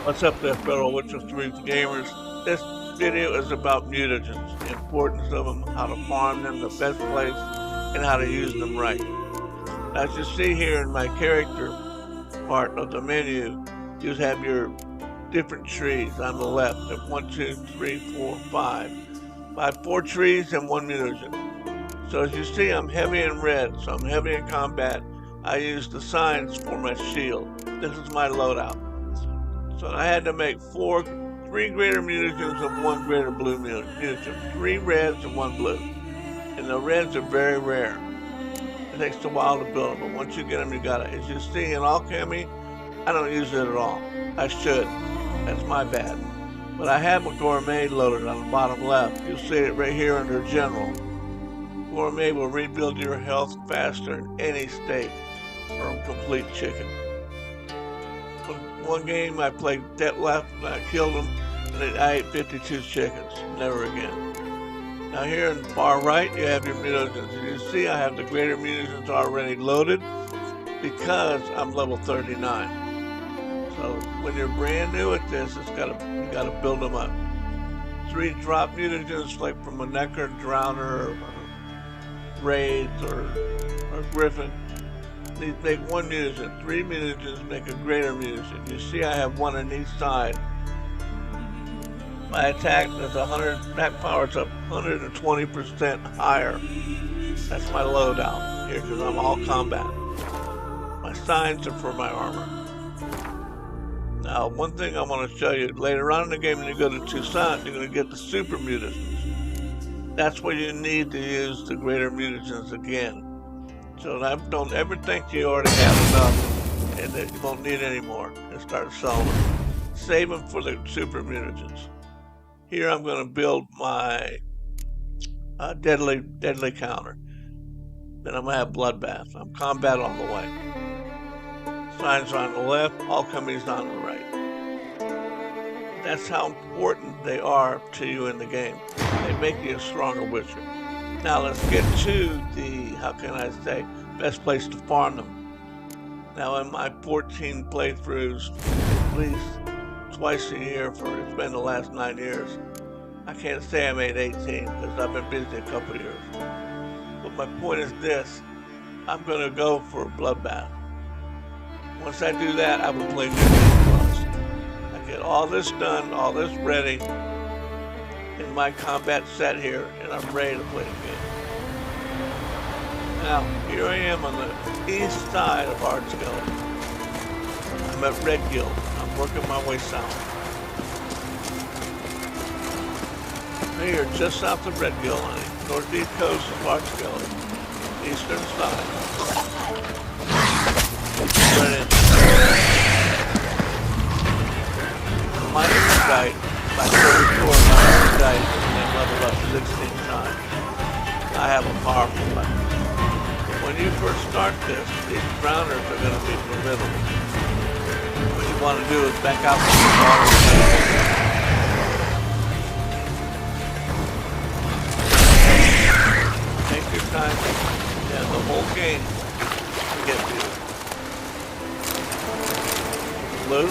What's up there, fellow W-3 gamers? This video is about mutagens, the importance of them, how to farm them, the best place, and how to use them right. As you see here in my character part of the menu, you have your different trees on the left. There's 1, 2, 3, 4, 5. I have 4 trees and 1 mutagen. So as you see, I'm heavy in red, so I'm heavy in combat. I use the signs for my shield. This is my loadout. So I had to make 3 greater mutagens and 1 greater blue mutagen. 3 reds and 1 blue. And the reds are very rare. It takes a while to build them, but once you get them, you got it. As you see in alchemy, I don't use it at all. I should. That's my bad. But I have a gourmet loaded on the bottom left. You'll see it right here under general. Gourmet will rebuild your health faster in any state from complete chicken. One game I played that left and I killed them and I ate 52 chickens. Never again. Now here in the far right you have your mutagens. As you see, I have the greater mutagens already loaded because I'm level 39. So when you're brand new at this, you gotta build them up. 3 drop mutagens like from a Necker, Drowner, or Raids, or Griffin. These make 1 mutagen. 3 mutagens make a greater mutagen. You see I have 1 on each side. My attack is attack power is up 120% higher. That's my loadout here because I'm all combat. My signs are for my armor. Now, one thing I want to show you, later on in the game when you go to Toussaint, you're going to get the super mutagens. That's where you need to use the greater mutagens again. So don't ever think you already have enough and that you won't need any more and start selling them. Save them for the super mutagens. Here I'm going to build my deadly counter. Then I'm going to have bloodbath. I'm combat all the way. Signs on the left, alchemy's on the right. That's how important they are to you in the game. They make you a stronger witcher. Now let's get to the, how can I say, best place to farm them. Now in my 14 playthroughs, at least twice a year for it's been the last 9 years, I can't say I made 18 because I've been busy a couple of years. But my point is this, I'm going to go for a bloodbath. Once I do that, I will play New Game Plus. I get all this done, all this ready, in my combat set here, and I'm ready to play the game. Now, here I am on the east side of Ardskelly. I'm at Red Guild. I'm working my way south. Here, just south of Red Guild, on the northeast coast of Ardskelly, eastern side. Minus died by 34 minus died and then leveled up 16 times. I have a powerful weapon. When you first start this, these drowners are going to be formidable. What you want to do is back out from the water. Take your time and the whole game to get to you. Blue.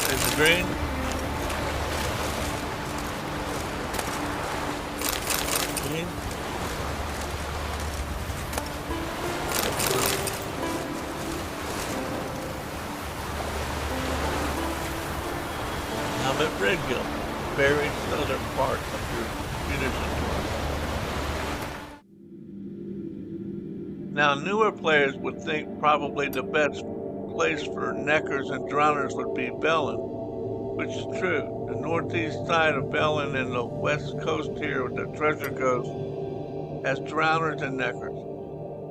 There's the green. Green. I'm at Red Hill, very southern part of your munitions. Now, newer players would think probably the best place for Neckers and Drowners would be Bellin, which is true. The northeast side of Bellin and the west coast here, where the treasure coast, has Drowners and Neckers.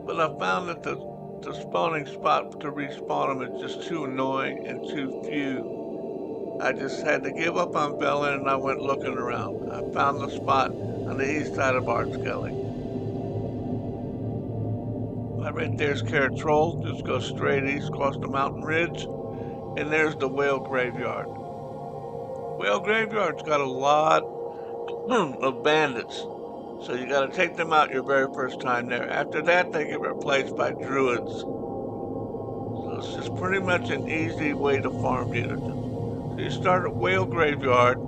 But I found that the spawning spot to respawn them is just too annoying and too few. I just had to give up on Bellin and I went looking around. I found the spot on the east side of Ardskelly. Right there's Carrot Troll, just go straight east across the mountain ridge, and there's the Whale Graveyard. Whale Graveyard's got a lot of bandits, so you gotta take them out your very first time there. After that, they get replaced by druids. So this is pretty much an easy way to farm mutagens. So you start at Whale Graveyard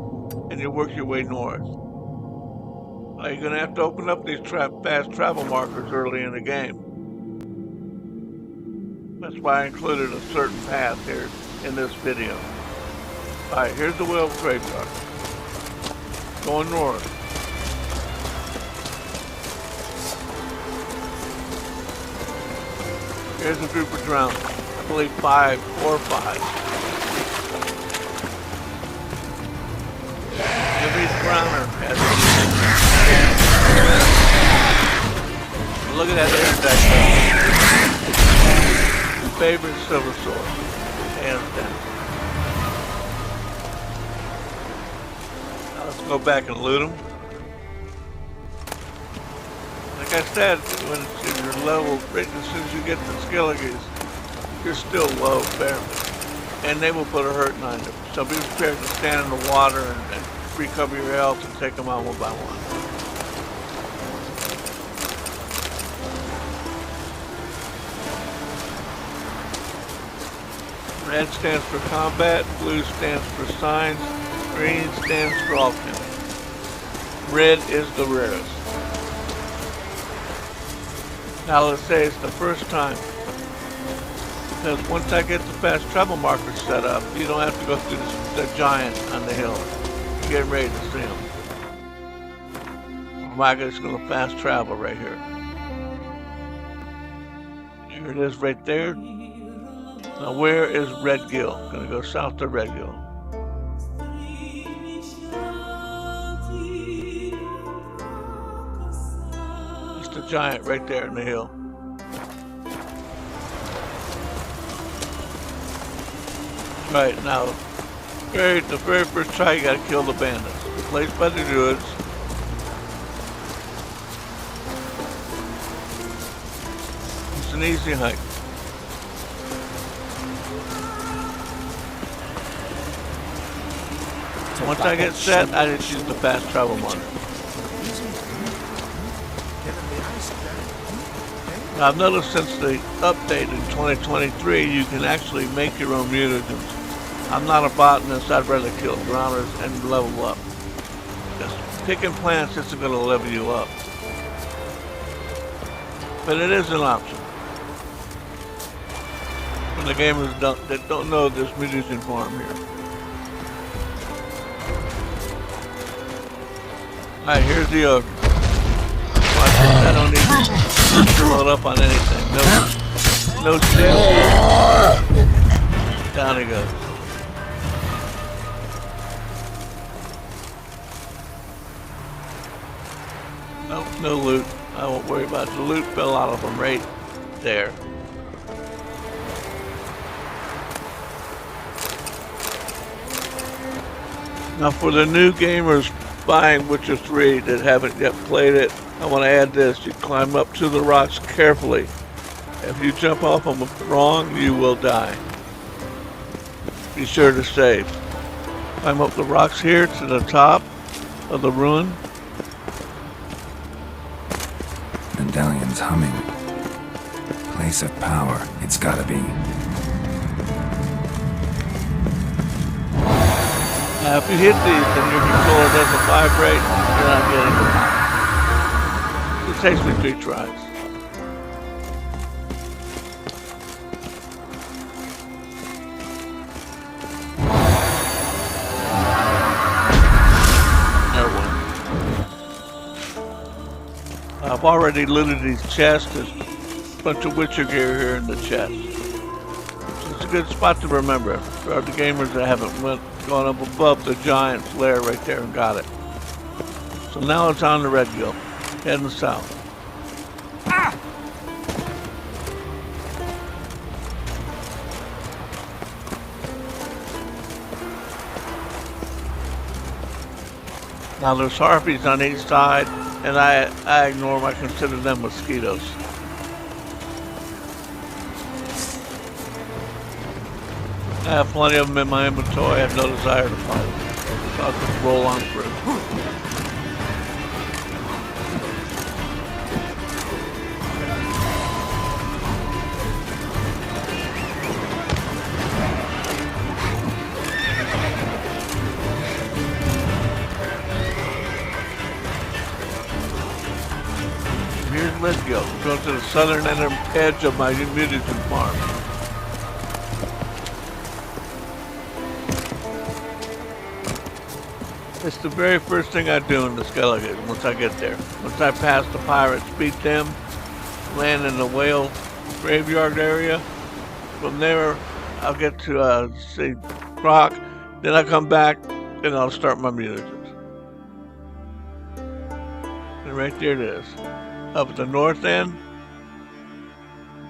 and you work your way north. Now you're going to have to open up these fast travel markers early in the game. That's why I included a certain path here in this video. Alright, here's the Whale Graveyard. Going north. Here's a group of drowners. I believe 5, 4 or 5. Every drowner has a look at that air deck. Favorite silver sword. Hands down. Now let's go back and loot them. Like I said, when you're level, right as soon as you get the skilligies, you're still low, barely. And they will put a hurting on you. So be prepared to stand in the water and recover your health and take them out one by one. Red stands for combat, blue stands for signs, green stands for offense. Red is the rarest. Now let's say it's the first time. Because once I get the fast travel markers set up, you don't have to go through the giant on the hill. You're getting ready to see them. Micah's going to fast travel right here. Here it is right there. Now where is Red Gill? Going to go south to Red Gill. It's the giant right there in the hill. Right, now, the very first try you gotta kill the bandits. Replaced by the druids. It's an easy hike. Once I get set, I just use the fast travel marker. Now, I've noticed since the update in 2023, you can actually make your own mutagens. I'm not a botanist, I'd rather kill drowners and level up. Just picking plants isn't going to level you up. But it is an option. For the gamers that don't know this mutagen farm here. Alright, here's the ogre. Watch this, I don't need to load up on anything. No skill. Down he goes. Nope, no loot. I won't worry about it. The loot fell out of them right there. Now for the new gamers buying Witcher 3 that haven't yet played it, I want to add this. You climb up to the rocks carefully. If you jump off them wrong, you will die. Be sure to save. Climb up the rocks here to the top of the ruin. Medallion's humming. Place of power, it's gotta be. Now if you hit these and your controller doesn't vibrate, you're not getting them. It takes me 3 tries. I've already looted these chests. There's a bunch of Witcher gear here in the chest. So it's a good spot to remember for the gamers that haven't gone up above the giant flare right there and got it. So now it's on the Red Gill, heading south. Now there's harpies on each side, and I ignore them. I consider them mosquitoes. I have plenty of them in my inventory. I have no desire to fight them. So I'll just roll on through. going to the southern edge of my mutagen farm. It's the very first thing I do in the Skellige once I get there. Once I pass the pirates, beat them, land in the whale graveyard area. From there, I'll get to, say, Croc. Then I come back and I'll start my mutagens. And right there it is. Up at the north end,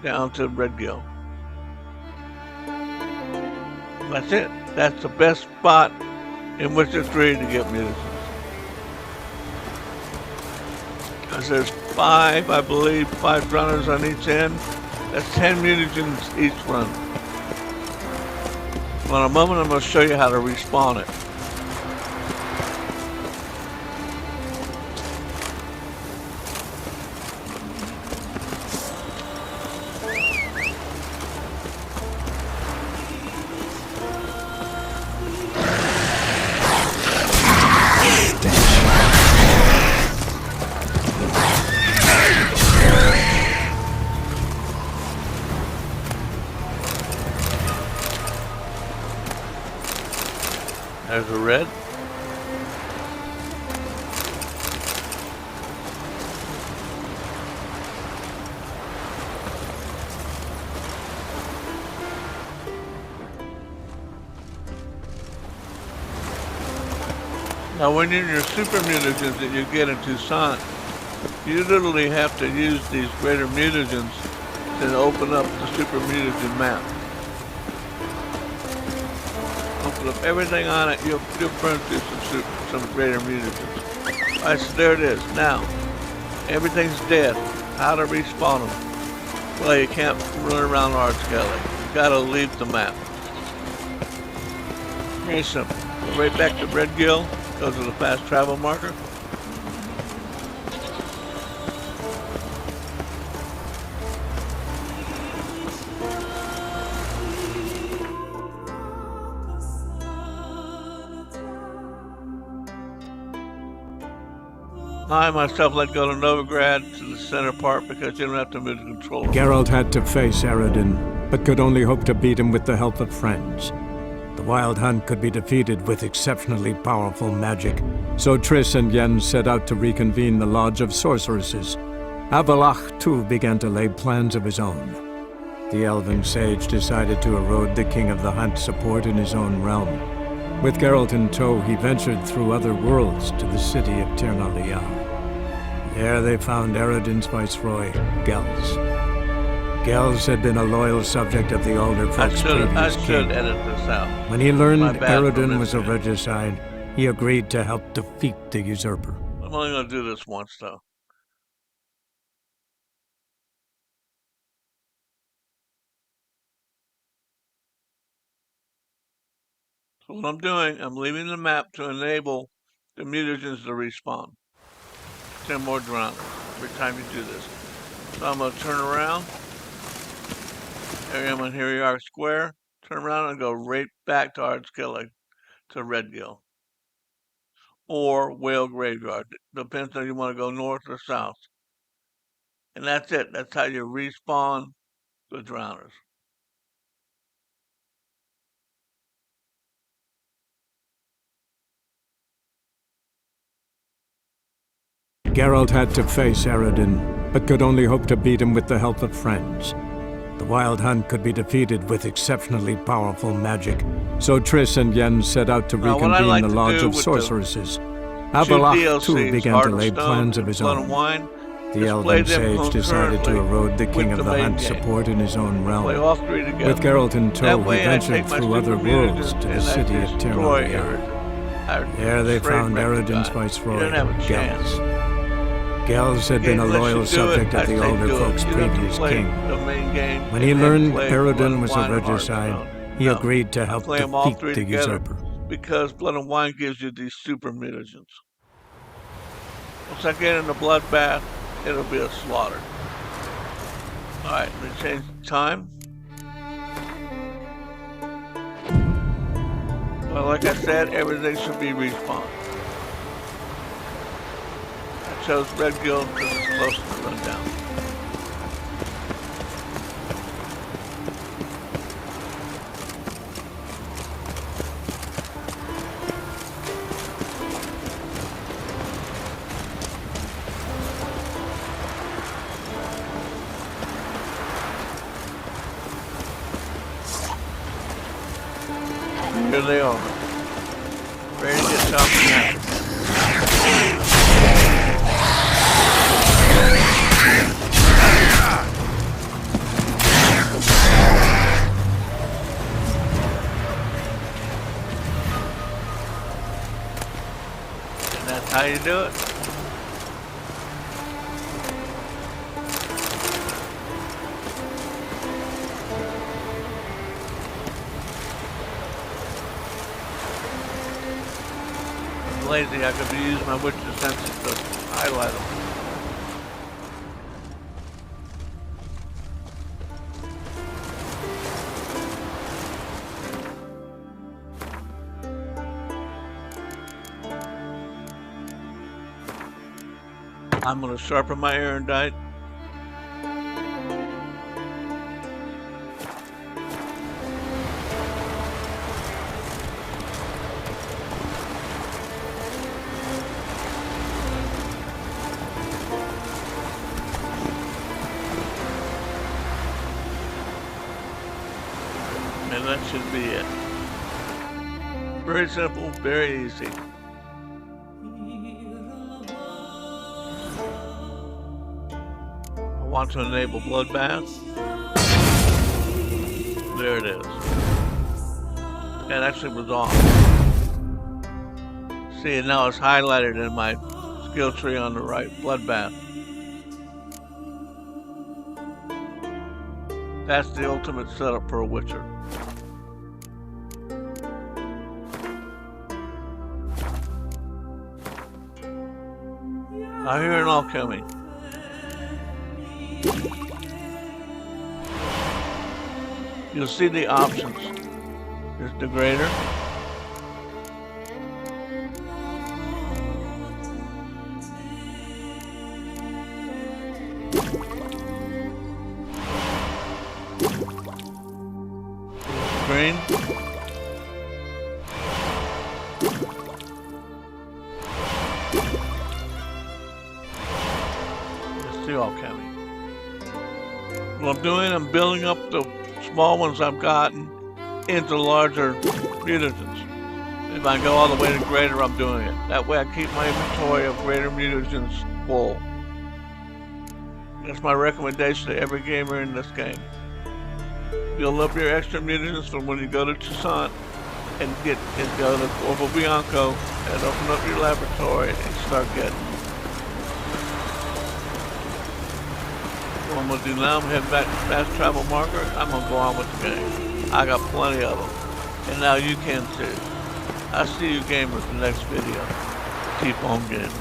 down to Red Gill. That's it. That's the best spot in W-3 to get mutagens. Because there's 5, I believe, 5 runners on each end. That's 10 mutagens each run. Well, in a moment, I'm going to show you how to respawn it. There's a red. Now when you're in your super mutagens that you get in Toussaint, you literally have to use these greater mutagens to open up the super mutagen map. Open up everything on it, you'll burn through some greater mutagens. Alright, so there it is. Now, everything's dead. How to respawn them? Well, you can't run around Ardskelly. You gotta leave the map. Very simple. Go right back to Red Gill. Those are the fast travel marker. I myself let go to Novigrad to the center part because you don't have to move the control. Geralt had to face Eredin, but could only hope to beat him with the help of friends. The Wild Hunt could be defeated with exceptionally powerful magic, so Triss and Yen set out to reconvene the Lodge of Sorceresses. Avalach, too, began to lay plans of his own. The elven sage decided to erode the King of the Hunt's support in his own realm. With Geralt in tow, he ventured through other worlds to the city of Tirnalia. There they found Eredin's viceroy, Gels. Gels had been a loyal subject of the Alder Folk's previous king. Edit this out. When he learned Eredin was a regicide, he agreed to help defeat the usurper. I'm only going to do this once, though. So what I'm doing, I'm leaving the map to enable the mutagens to respawn. 10 more drowners every time you do this. So I'm going to turn around. There I am on Hiriarch Square. Turn around and go right back to Ardskellig, to Red Gill. Or Whale Graveyard. Depends on if you want to go north or south. And that's it. That's how you respawn the drowners. Geralt had to face Eredin, but could only hope to beat him with the help of friends. The Wild Hunt could be defeated with exceptionally powerful magic, so Triss and Yen set out to reconvene the Lodge of Sorceresses. Avalach, too, began to lay plans of his own. The elven sage decided to erode the King of the Hunt's support in his own realm. With Geralt in tow, he ventured through other worlds to the city of Tirnalia. There they found Eredin's viceroy, Gels. Gels had been a loyal subject of the Alder Folk's previous king. When he learned Eredin was a regicide, he agreed to help defeat the usurper. Because Blood and Wine gives you these super mutagens. Once I get in the bloodbath, it'll be a slaughter. Alright, let me change the time. Well, like I said, everything should be respawned. I chose Red Gill because it's close to run down. Here they are. Ready to get something out. And that's how you do it. Lazy, I could use my witcher senses to highlight them. I'm going to sharpen my erudite. And that should be it. Very simple, very easy. I want to enable bloodbath. There it is. That actually was off. See, now it's highlighted in my skill tree on the right, bloodbath. That's the ultimate setup for a witcher. I hear an alchemy. You'll see the options. There's degrader. Green. Alchemy. What I'm doing, I'm building up the small ones I've gotten into larger mutagens. If I go all the way to greater, I'm doing it. That way I keep my inventory of greater mutagens full. That's my recommendation to every gamer in this game. Build up your extra mutagens from when you go to Toussaint and go to Corvo Bianco and open up your laboratory and start getting. What I'm going to do now, I'm heading back to fast travel marker. I'm going to go on with the game. I got plenty of them. And now you can too. I'll see you gamers in the next video. Keep on gaming.